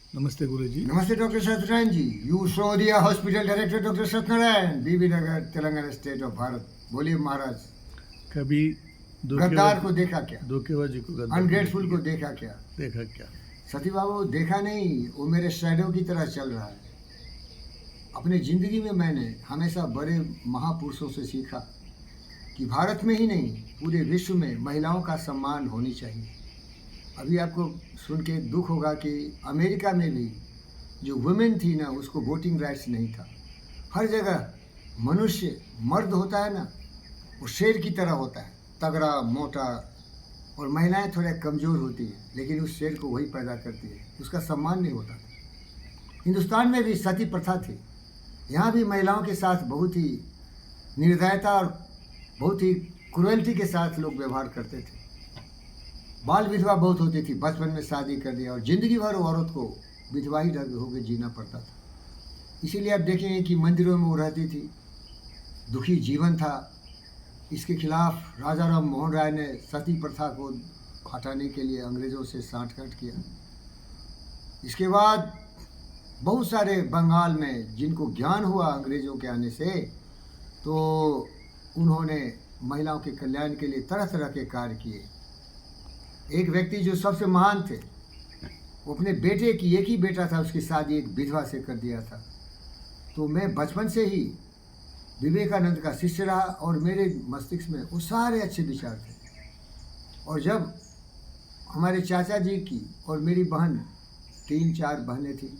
नमस्ते गुरुजी। नमस्ते डॉक्टर सत्यनारायण जी। यू सौदिया hospital director doctor Satyanarayan, BB Nagar, Telangana state of Bharat. बोलिए महाराज। कभी गद्दार को देखा क्या? धोखेबाजी को गद्दार अनग्रेटफुल को देखा क्या? देखा क्या? सती बाबू देखा नहीं, वो मेरे शैडो की तरह चल रहा है। अपनी जिंदगी में मैंने हमेशा बड़े महापुरुषों से सीखा कि भारत में ही नहीं पूरे विश्व में महिलाओं का सम्मान होनी चाहिए। अभी आपको सुन के दुख होगा कि अमेरिका में भी जो वुमेन थी ना, उसको वोटिंग राइट्स नहीं था। हर जगह मनुष्य मर्द होता है ना, वो शेर की तरह होता है, तगड़ा मोटा, और महिलाएं थोड़े कमज़ोर होती हैं, लेकिन उस शेर को वही पैदा करती है, उसका सम्मान नहीं होता। हिंदुस्तान में भी सती प्रथा थी, यहाँ भी महिलाओं के साथ बहुत ही निर्दयता और बहुत ही क्रुएल्टी के साथ लोग व्यवहार करते थे। बाल विधवा बहुत होती थी, बचपन में शादी कर दिया और ज़िंदगी भर औरत को विधवा ही होकर जीना पड़ता था। इसीलिए आप देखेंगे कि मंदिरों में वो रहती थी, दुखी जीवन था। इसके खिलाफ राजा राम मोहन राय ने सती प्रथा को हटाने के लिए अंग्रेज़ों से साठगांठ किया। इसके बाद बहुत सारे बंगाल में जिनको ज्ञान हुआ अंग्रेज़ों के आने से, तो उन्होंने महिलाओं के कल्याण के लिए तरह तरह के कार्य किए। एक व्यक्ति जो सबसे महान थे, वो अपने बेटे की, एक ही बेटा था, उसकी शादी एक विधवा से कर दिया था। तो मैं बचपन से ही विवेकानंद का शिष्य रहा और मेरे मस्तिष्क में वो सारे अच्छे विचार थे। और जब हमारे चाचा जी की और मेरी बहन, 3-4 बहनें थी,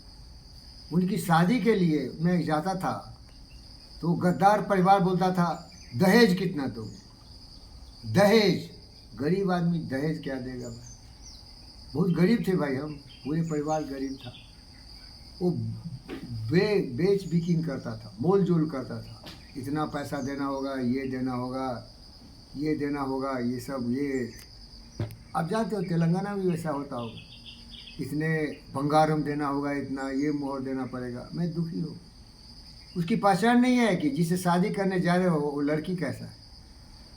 उनकी शादी के लिए मैं जाता था तो गद्दार परिवार बोलता था, दहेज कितना दोगे? दहेज, गरीब आदमी दहेज क्या देगा भाई? बहुत गरीब थे भाई, हम पूरे परिवार गरीब था। वो बेच बिकिन करता था, मोल जोल करता था, इतना पैसा देना होगा, ये देना होगा, ये देना होगा, ये सब। ये आप जानते हो तेलंगाना में वैसा होता होगा, इतने बंगारम देना होगा, इतना ये मोहर देना पड़ेगा। मैं दुखी हूँ। उसकी पहचान नहीं है कि जिसे शादी करने जा रहे हो वो लड़की कैसा है,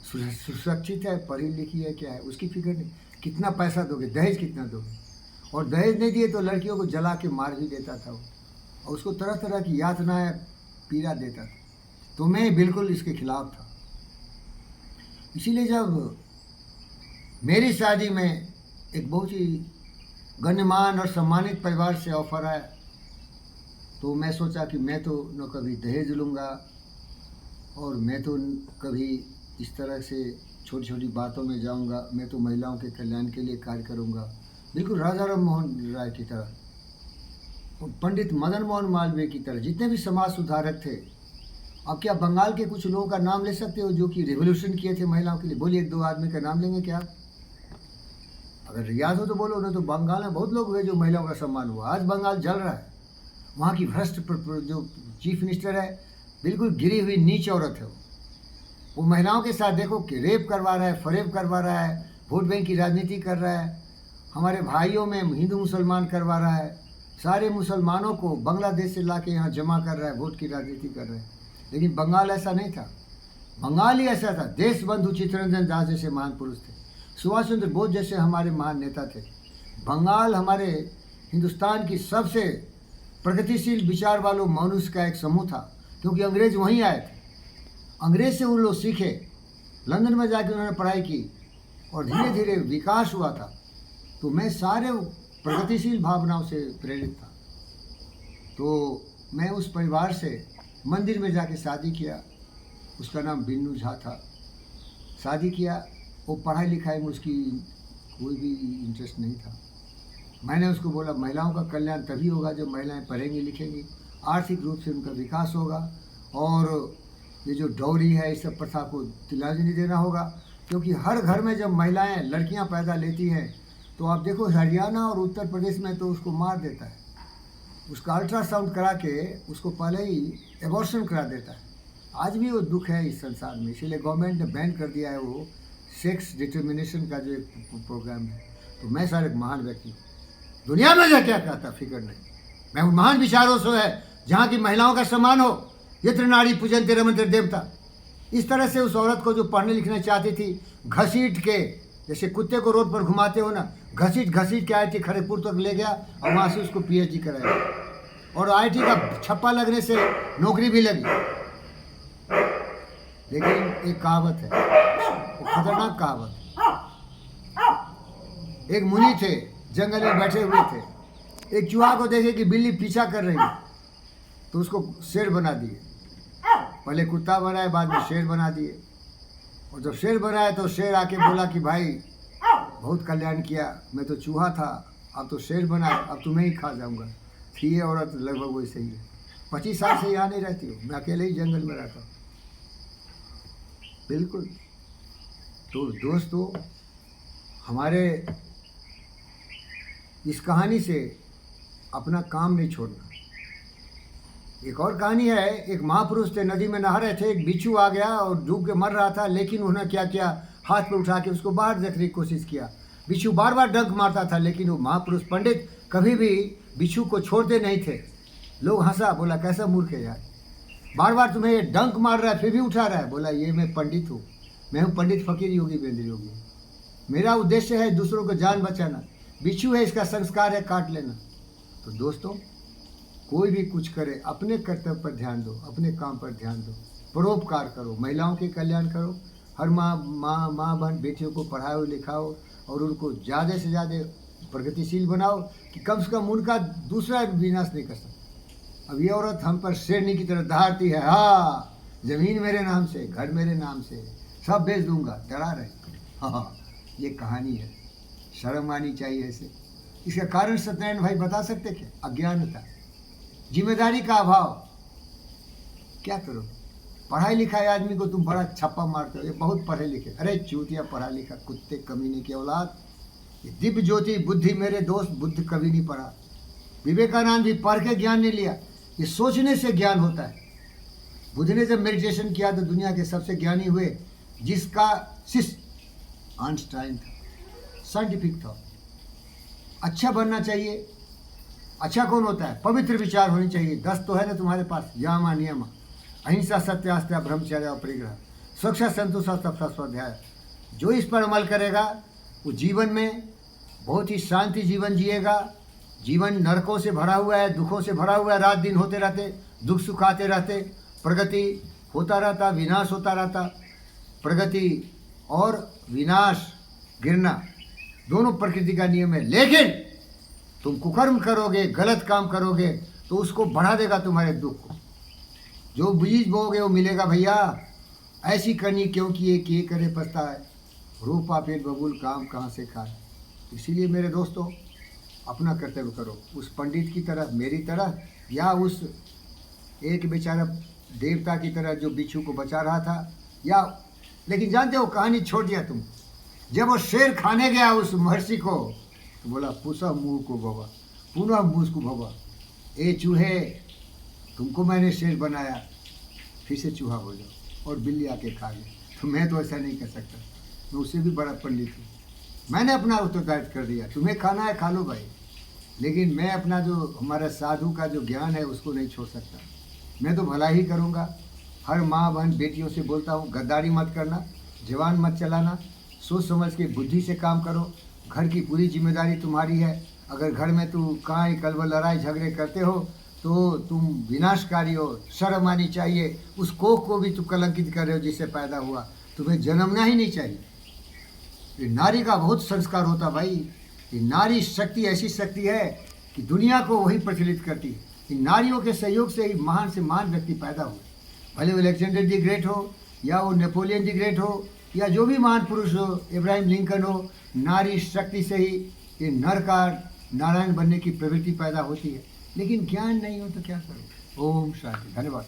सुरक्षित है, पढ़ी लिखी है, क्या है, उसकी फिक्र नहीं। कितना पैसा दोगे, दहेज कितना दोगे? और दहेज नहीं दिए तो लड़कियों को जला के मार भी देता था वो, और उसको तरह तरह की यातनाएं, पीड़ा देता था। तो मैं बिल्कुल इसके खिलाफ था। इसीलिए जब मेरी शादी में एक बहुत ही गण्यमान और सम्मानित परिवार से ऑफर आया, तो मैं सोचा कि मैं तो न कभी दहेज लूँगा और मैं तो कभी इस तरह से छोटी छोटी बातों में जाऊंगा। मैं तो महिलाओं के कल्याण के लिए कार्य करूंगा, बिल्कुल राजा राम मोहन राय की तरह और पंडित मदन मोहन मालवीय की तरह, जितने भी समाज सुधारक थे। अब क्या बंगाल के कुछ लोगों का नाम ले सकते हो जो कि रिवोल्यूशन किए थे महिलाओं के लिए? बोलिए, 1-2 आदमी का नाम लेंगे क्या? अगर याद हो तो बोलो ना। तो बंगाल में बहुत लोग हुए जो महिलाओं का सम्मान हुआ। आज बंगाल जल रहा है। वहाँ की भ्रष्ट जो चीफ मिनिस्टर है, बिल्कुल गिरी हुई नीच औरत है। वो महिलाओं के साथ देखो कि रेप करवा रहा है, फरेब करवा रहा है, वोट बैंक की राजनीति कर रहा है, हमारे भाइयों में हिंदू मुसलमान करवा रहा है, सारे मुसलमानों को बांग्लादेश से ला के यहाँ जमा कर रहा है, वोट की राजनीति कर रहा है। लेकिन बंगाल ऐसा नहीं था। बंगाल ही ऐसा था। देशबंधु चित्तरंजन दास जैसे महान पुरुष थे, सुभाष चंद्र बोस जैसे हमारे महान नेता थे। बंगाल हमारे हिंदुस्तान की सबसे प्रगतिशील विचार वालों मनुष्य का एक समूह था, क्योंकि अंग्रेज वहीं आए थे। अंग्रेज से उन लोग सीखे, लंदन में जाकर उन्होंने पढ़ाई की और धीरे धीरे विकास हुआ था। तो मैं सारे प्रगतिशील भावनाओं से प्रेरित था। तो मैं उस परिवार से मंदिर में जाके शादी किया। उसका नाम बिन्नू झा था। शादी किया। वो पढ़ाई लिखाई में उसकी कोई भी इंटरेस्ट नहीं था। मैंने उसको बोला, महिलाओं का कल्याण तभी होगा जब महिलाएं पढ़ेंगी लिखेंगी, आर्थिक रूप से उनका विकास होगा, और ये जो डौरी है इस सब प्रथा को तिलांजलि नहीं देना होगा। क्योंकि हर घर में जब महिलाएं लड़कियां पैदा लेती हैं, तो आप देखो हरियाणा और उत्तर प्रदेश में तो उसको मार देता है, उसका अल्ट्रासाउंड करा के उसको पहले ही एबॉर्शन करा देता है। आज भी वो दुख है इस संसार में। इसीलिए गवर्नमेंट ने बैन कर दिया है वो सेक्स डिटर्मिनेशन का जो एक प्रोग्राम है। तो मैं सारे महान व्यक्ति हूँ, दुनिया में क्या कहता फिक्र नहीं। मैं उन महान विचारों से है जहाँ की महिलाओं का सम्मान हो। यत्र नारी पूजन्ते रमन्ते देवता। इस तरह से उस औरत को जो पढ़ने लिखना चाहती थी, घसीट के जैसे कुत्ते को रोड पर घुमाते हो ना, घसीट घसीट के IIT खड़गपुर तक ले गया और वहाँ से उसको PhD कराया, और IIT का छप्पा लगने से नौकरी भी लगी। लेकिन एक कहावत है, वो खतरनाक कहावत। एक मुनि थे, जंगल में बैठे हुए थे, एक चूहा को देखे कि बिल्ली पीछा कर रही है तो उसको शेर बना दिए। पहले कुत्ता बनाए, बाद में शेर बना दिए। और जब शेर बनाया तो शेर आके बोला कि भाई बहुत कल्याण किया, मैं तो चूहा था, अब तो शेर बना, अब तुम्हें ही खा जाऊंगा। थी ये औरत लगभग वैसे ही है। 25 साल से यहाँ नहीं रहती हूँ, मैं अकेले ही जंगल में रहता हूँ। बिल्कुल। तो दोस्तों, हमारे इस कहानी से अपना काम नहीं छोड़ना। एक और कहानी है, एक महापुरुष थे, नदी में नहा रहे थे, एक बिच्छू आ गया और डूब के मर रहा था, लेकिन उन्होंने क्या किया, हाथ पे उठा के उसको बाहर देखने की कोशिश किया। बिच्छू बार बार डंक मारता था, लेकिन वो महापुरुष पंडित कभी भी बिच्छू को छोड़ते नहीं थे। लोग हंसा, बोला कैसा मूर्ख है यार, बार बार तुम्हें ये डंक मार रहा है फिर भी उठा रहा है। बोला ये मैं पंडित हूँ, मैं हूँ पंडित फकीर योगी वेंद्र योगी, मेरा उद्देश्य है दूसरों को जान बचाना। बिच्छू है, इसका संस्कार है काट लेना। तो दोस्तों, कोई भी कुछ करे, अपने कर्तव्य पर ध्यान दो, अपने काम पर ध्यान दो, परोपकार करो, महिलाओं के कल्याण करो। हर माँ बहन बेटियों को पढ़ाओ लिखाओ और उनको ज़्यादा से ज़्यादा प्रगतिशील बनाओ कि कम से कम उनका दूसरा विनाश नहीं कर सकता। अब ये औरत हम पर शेरनी की तरह दहाड़ती है, हाँ ज़मीन मेरे नाम से, घर मेरे नाम से, सब बेच दूंगा, डरा रहे। हाँ, ये कहानी है, शर्म आनी चाहिए ऐसे। इसका कारण सत्यनारायण भाई बता सकते क्या? अज्ञानता, जिम्मेदारी का अभाव। क्या करो, पढ़ाई लिखाई आदमी को तुम बड़ा छप्पा मारते हो, ये बहुत पढ़े लिखे। अरे चूतिया पढ़ा लिखा कुत्ते, कमीने की औलाद। ये दिव्य ज्योति बुद्धि मेरे दोस्त, बुद्ध कभी नहीं पढ़ा। विवेकानंद भी पढ़ के ज्ञान नहीं लिया, ये सोचने से ज्ञान होता है। बुद्ध ने जब मेडिटेशन किया तो दुनिया के सबसे ज्ञानी हुए, जिसका शिष्य आइंस्टाइन था, साइंटिफिक था। अच्छा बनना चाहिए। अच्छा कौन होता है? पवित्र विचार होनी चाहिए। 10 तो है ना तुम्हारे पास, यामा नियमा, अहिंसा सत्य आस्था ब्रह्मचर्य और परिग्रह, सुरक्षा संतोष तथा स्वाध्याय। जो इस पर अमल करेगा वो जीवन में बहुत ही शांति जीवन जिएगा। जीवन नरकों से भरा हुआ है, दुखों से भरा हुआ है, रात दिन होते रहते, दुख सुख आते रहते, प्रगति होता रहता, विनाश होता रहता। प्रगति और विनाश, गिरना, दोनों प्रकृति का नियम है। लेकिन तुम कुकर्म करोगे, गलत काम करोगे तो उसको बढ़ा देगा तुम्हारे दुख को। जो बीज बोओगे वो मिलेगा भैया। ऐसी करनी क्योंकि ये करे पछताए, रूपा पेट बबूल काम कहाँ से खाए। इसीलिए मेरे दोस्तों, अपना कर्तव्य करो, उस पंडित की तरह, मेरी तरह, या उस एक बेचारा देवता की तरह जो बिच्छू को बचा रहा था। या लेकिन जानते हो, कहानी छोड़ दिया तुम। जब वो शेर खाने गया उस महर्षि को तो बोला पुसा मुँह को भवा, पुनः मुँह को भवा। ए चूहे, तुमको मैंने शेर बनाया, फिर से चूहा हो जाओ और बिल्ली आके खा गई। तो मैं तो ऐसा नहीं कर सकता, मैं उससे भी बड़ा पंडित हूँ। मैंने अपना उत्तरदायित्व कर दिया, तुम्हें खाना है खा लो भाई, लेकिन मैं अपना जो हमारा साधु का जो ज्ञान है उसको नहीं छोड़ सकता। मैं तो भला ही करूँगा। हर माँ बहन बेटियों से बोलता हूँ, गद्दारी मत करना, जवान मत चलाना, सोच समझ के बुद्धि से काम करो। घर की पूरी जिम्मेदारी तुम्हारी है। अगर घर में तू काई कलबल लड़ाई झगड़े करते हो तो तुम विनाशकारी हो, शर्म आनी चाहिए। उस कोख को भी तुम कलंकित कर रहे हो जिससे पैदा हुआ, तुम्हें जन्मना ही नहीं चाहिए। ये नारी का बहुत संस्कार होता भाई। ये नारी शक्ति ऐसी शक्ति है कि दुनिया को वही प्रचलित करती है। इन नारियों के सहयोग से ही महान से महान व्यक्ति पैदा हुए, भले वो अलेक्जेंडर द ग्रेट हो या वो नेपोलियन द ग्रेट हो या जो भी महान पुरुष हो, इब्राहिम लिंकन हो। नारी शक्ति से ही ये नर का नारायण बनने की प्रवृत्ति पैदा होती है। लेकिन ज्ञान नहीं हो तो क्या करो। ओम शांति, धन्यवाद।